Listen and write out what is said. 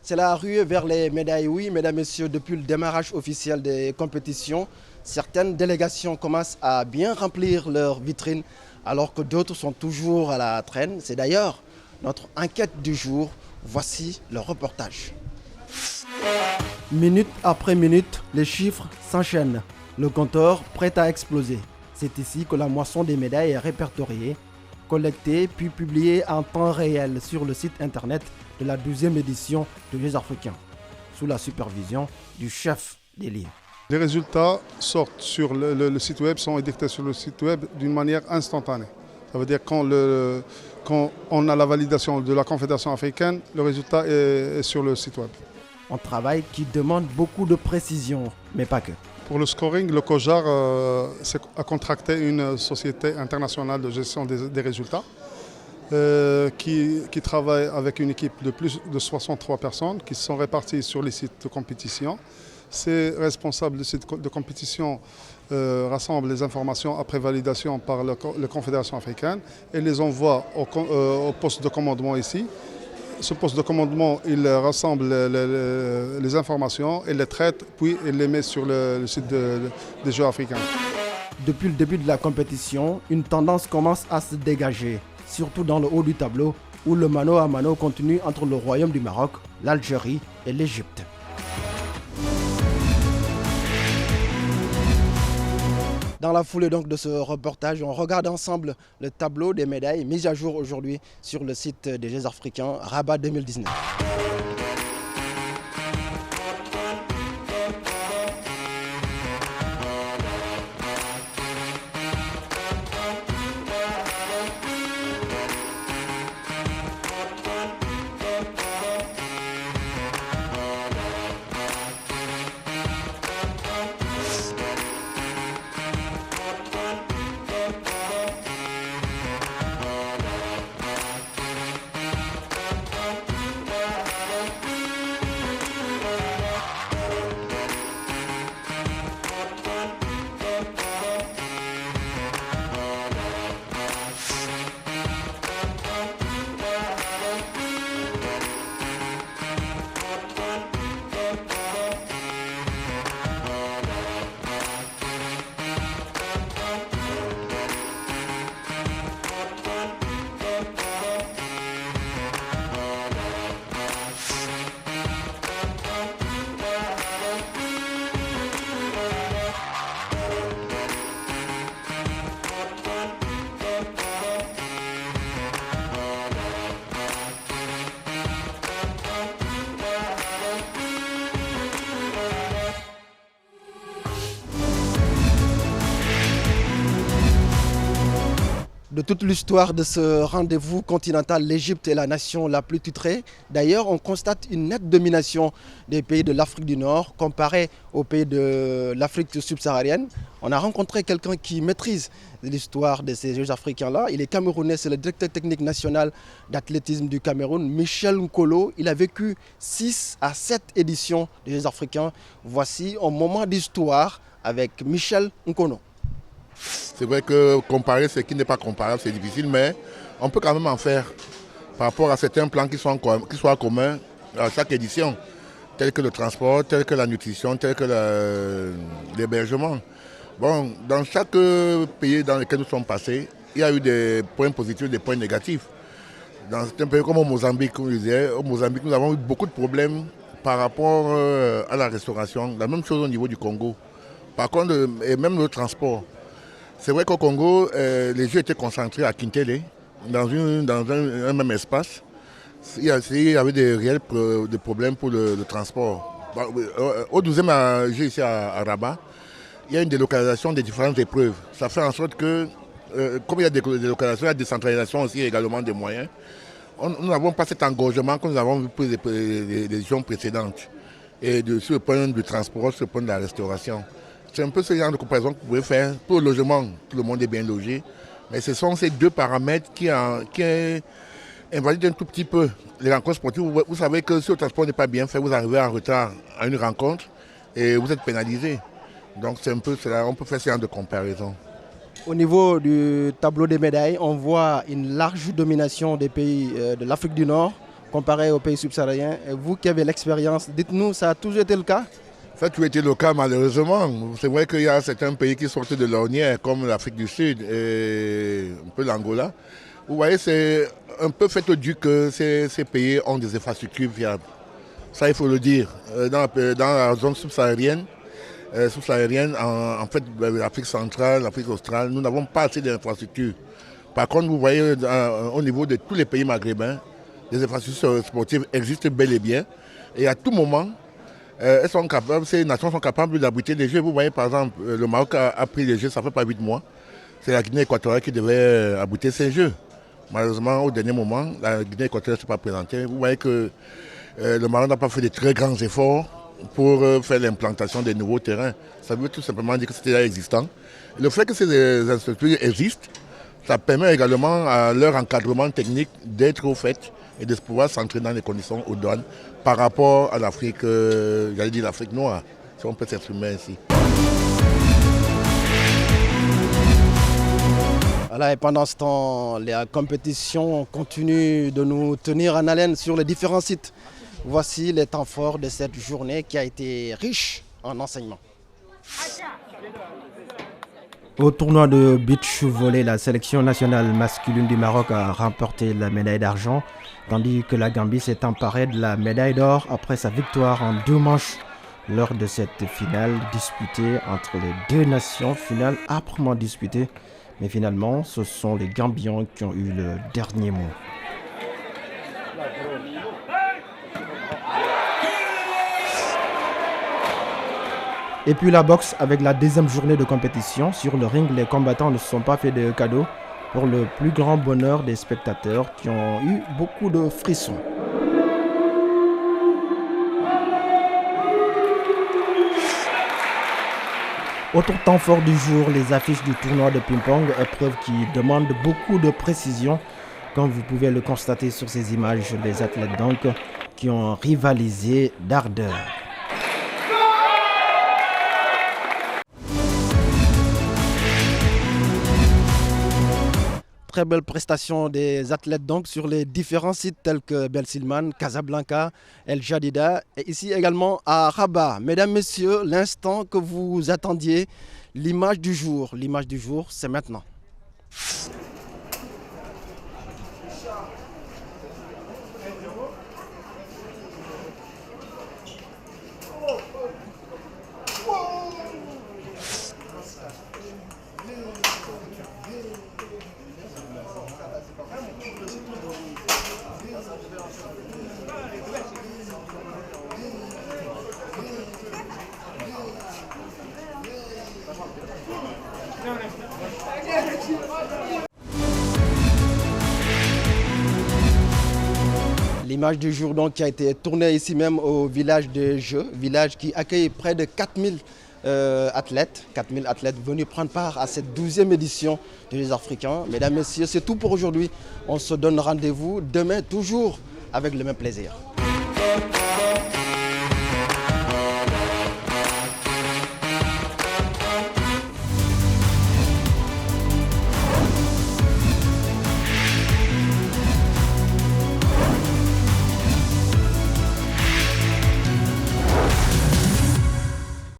C'est la ruée vers les médailles. Oui, mesdames, messieurs, depuis le démarrage officiel des compétitions, certaines délégations commencent à bien remplir leurs vitrines alors que d'autres sont toujours à la traîne. C'est d'ailleurs notre enquête du jour. Voici le reportage. Minute après minute, les chiffres s'enchaînent. Le compteur prêt à exploser. C'est ici que la moisson des médailles est répertoriée, collectée puis publiée en temps réel sur le site internet de la 12e édition des Jeux africains, sous la supervision du chef des lieux. Les résultats sortent sur le site web, sont édictés sur le site web d'une manière instantanée. Ça veut dire quand on a la validation de la Confédération africaine, le résultat est sur le site web. Un travail qui demande beaucoup de précision, mais pas que. Pour le scoring, le COJAR a contracté une société internationale de gestion des résultats qui travaille avec une équipe de plus de 63 personnes qui sont réparties sur les sites de compétition. Ces responsables de sites de compétition rassemblent les informations après validation par la Confédération africaine et les envoient au poste de commandement ici. Ce poste de commandement, il rassemble les informations, il les traite, puis il les met sur le site des Jeux africains. Depuis le début de la compétition, une tendance commence à se dégager, surtout dans le haut du tableau, où le mano à mano continue entre le Royaume du Maroc, l'Algérie et l'Égypte. Dans la foulée donc de ce reportage, on regarde ensemble le tableau des médailles mis à jour aujourd'hui sur le site des Jeux africains Rabat 2019. De toute l'histoire de ce rendez-vous continental, l'Égypte est la nation la plus titrée. D'ailleurs, on constate une nette domination des pays de l'Afrique du Nord comparé aux pays de l'Afrique subsaharienne. On a rencontré quelqu'un qui maîtrise l'histoire de ces Jeux africains-là. Il est camerounais, c'est le directeur technique national d'athlétisme du Cameroun, Michel Nkolo. Il a vécu 6 à 7 éditions des Jeux africains. Voici un moment d'histoire avec Michel Nkolo. C'est vrai que comparer ce qui n'est pas comparable, c'est difficile, mais on peut quand même en faire par rapport à certains plans qui soient communs à chaque édition, tels que le transport, tels que la nutrition, tels que l'hébergement. Bon, dans chaque pays dans lequel nous sommes passés, il y a eu des points positifs, des points négatifs. Dans certains pays comme au Mozambique, comme je disais, au Mozambique, nous avons eu beaucoup de problèmes par rapport à la restauration. La même chose au niveau du Congo. Par contre, et même le transport. C'est vrai qu'au Congo, les Jeux étaient concentrés à Kintele, dans un même espace. Il y avait des réels problèmes pour le transport. Au 12e Jeu ici à Rabat, il y a une délocalisation des différentes épreuves. Ça fait en sorte que, comme il y a des délocalisations, il y a des décentralisation aussi également des moyens. Nous n'avons pas cet engorgement que nous avons vu pour les éditions précédentes. Et sur le point du transport, sur le point de la restauration. C'est un peu ce genre de comparaison que vous pouvez faire. Pour le logement, tout le monde est bien logé. Mais ce sont ces deux paramètres qui invalident un tout petit peu les rencontres sportives. Vous savez que si le transport n'est pas bien fait, vous arrivez en retard à une rencontre et vous êtes pénalisé. Donc c'est un peu cela, on peut faire ce genre de comparaison. Au niveau du tableau des médailles, on voit une large domination des pays de l'Afrique du Nord. comparé aux pays subsahariens. Et vous qui avez l'expérience, dites-nous, ça a toujours été le cas? Ça a toujours été le cas malheureusement. C'est vrai qu'il y a certains pays qui sortent de l'ornière, comme l'Afrique du Sud et un peu l'Angola. Vous voyez, c'est un peu fait du que ces pays ont des infrastructures viables. Ça, il faut le dire. Dans la zone subsaharienne, en fait, l'Afrique centrale, l'Afrique australe, nous n'avons pas assez d'infrastructures. Par contre, vous voyez, au niveau de tous les pays maghrébins, les infrastructures sportives existent bel et bien. Et à tout moment, ces nations sont capables d'abriter des jeux. Vous voyez, par exemple, le Maroc a pris les jeux, ça fait pas 8 mois. C'est la Guinée équatoriale qui devait abriter ces jeux. Malheureusement, au dernier moment, la Guinée équatoriale ne s'est pas présentée. Vous voyez que le Maroc n'a pas fait de très grands efforts pour faire l'implantation des nouveaux terrains. Ça veut tout simplement dire que c'était déjà existant. Et le fait que ces infrastructures existent, ça permet également à leur encadrement technique d'être au fait et de pouvoir s'entraîner dans les conditions aux douanes par rapport à l'Afrique, j'allais dire l'Afrique noire, si on peut s'exprimer ainsi. Voilà, et pendant ce temps, la compétition continue de nous tenir en haleine sur les différents sites. Voici les temps forts de cette journée qui a été riche en enseignements. Au tournoi de beach volley, la sélection nationale masculine du Maroc a remporté la médaille d'argent, tandis que la Gambie s'est emparée de la médaille d'or après sa victoire en 2 manches lors de cette finale disputée entre les 2 nations, finale âprement disputée. Mais finalement, ce sont les Gambiens qui ont eu le dernier mot. Et puis la boxe avec la 2e journée de compétition. Sur le ring, les combattants ne se sont pas fait de cadeaux pour le plus grand bonheur des spectateurs qui ont eu beaucoup de frissons. Autre temps fort du jour, les affiches du tournoi de ping-pong, épreuve qui demande beaucoup de précision. Comme vous pouvez le constater sur ces images, les athlètes donc qui ont rivalisé d'ardeur. Très belle prestation des athlètes donc sur les différents sites tels que Belsilman, Casablanca, El Jadida et ici également à Rabat. Mesdames, Messieurs, l'instant que vous attendiez, l'image du jour. L'image du jour, c'est maintenant. L'image du jour donc qui a été tournée ici même au village de Jeux, village qui accueille près de 4000 athlètes venus prendre part à cette 12e édition des Jeux africains. Mesdames, Messieurs, c'est tout pour aujourd'hui. On se donne rendez-vous demain toujours avec le même plaisir.